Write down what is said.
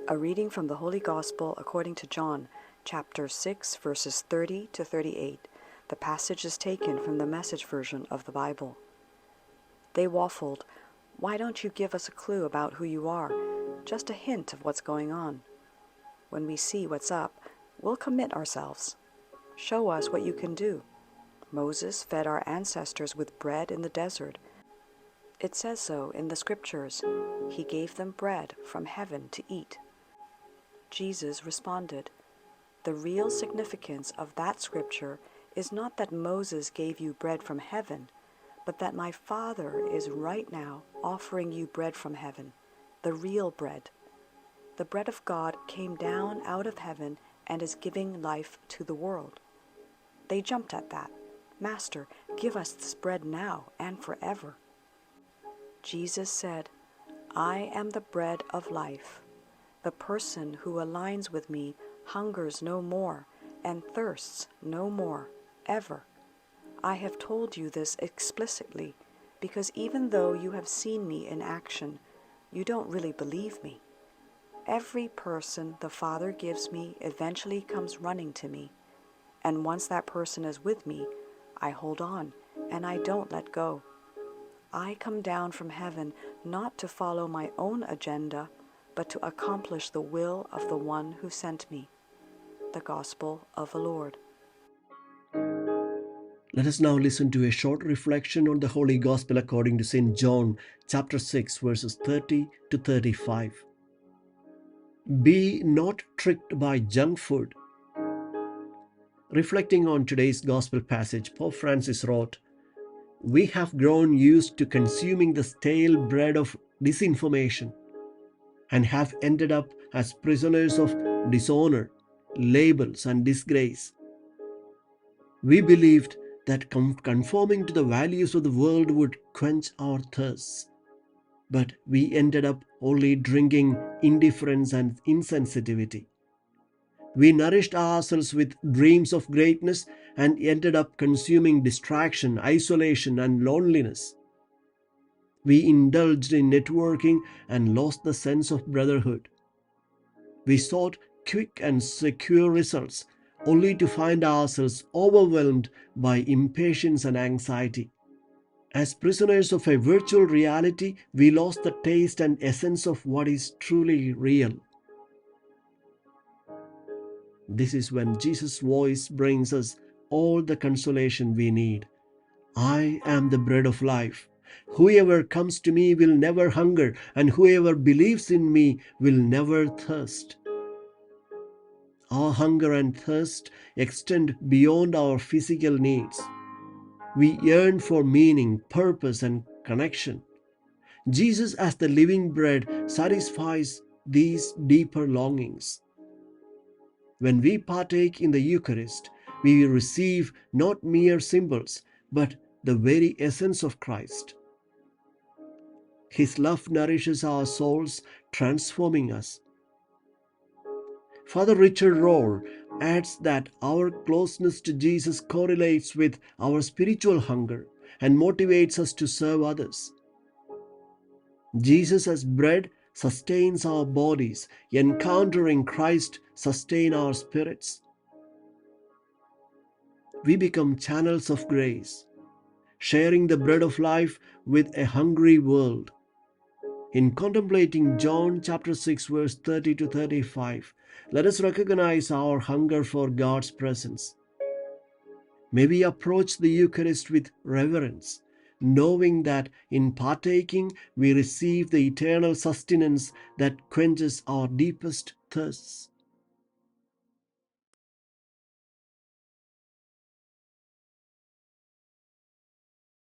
A reading from the Holy Gospel according to John, chapter 6, verses 30 to 38. The passage is taken from the Message version of the Bible. They waffled, "Why don't you give us a clue about who you are? Just a hint of what's going on. When we see what's up, we'll commit ourselves. Show us what you can do. Moses fed our ancestors with bread in the desert. It says so in the scriptures. He gave them bread from heaven to eat." Jesus responded, "The real significance of that scripture is not that Moses gave you bread from heaven, but that my Father is right now offering you bread from heaven, the real bread. The bread of God came down out of heaven and is giving life to the world." They jumped at that. "Master, give us this bread now and forever." Jesus said, "I am the bread of life. The person who aligns with me hungers no more and thirsts no more, ever. I have told you this explicitly because even though you have seen me in action, you don't really believe me. Every person the Father gives me eventually comes running to me, and once that person is with me, I hold on and I don't let go. I come down from heaven not to follow my own agenda, but to accomplish the will of the one who sent me." The Gospel of the Lord. Let us now listen to a short reflection on the Holy Gospel according to St. John, chapter 6, verses 30 to 35. Be not tricked by junk food. Reflecting on today's Gospel passage, Pope Francis wrote, "We have grown used to consuming the stale bread of disinformation and have ended up as prisoners of dishonour, labels, and disgrace. We believed that conforming to the values of the world would quench our thirsts, but we ended up only drinking indifference and insensitivity. We nourished ourselves with dreams of greatness and ended up consuming distraction, isolation, and loneliness. We indulged in networking and lost the sense of brotherhood. We sought quick and secure results, only to find ourselves overwhelmed by impatience and anxiety. As prisoners of a virtual reality, we lost the taste and essence of what is truly real." This is when Jesus' voice brings us all the consolation we need. "I am the bread of life. Whoever comes to me will never hunger, and whoever believes in me will never thirst." Our hunger and thirst extend beyond our physical needs. We yearn for meaning, purpose, and connection. Jesus, as the living bread, satisfies these deeper longings. When we partake in the Eucharist, we receive not mere symbols, but the very essence of Christ. His love nourishes our souls, transforming us. Father Richard Rohr adds that our closeness to Jesus correlates with our spiritual hunger and motivates us to serve others. Jesus as bread sustains our bodies. Encountering Christ sustains our spirits. We become channels of grace, sharing the bread of life with a hungry world. In contemplating John chapter 6 verse 30 to 35, let us recognize our hunger for God's presence. May we approach the Eucharist with reverence, knowing that in partaking we receive the eternal sustenance that quenches our deepest thirsts.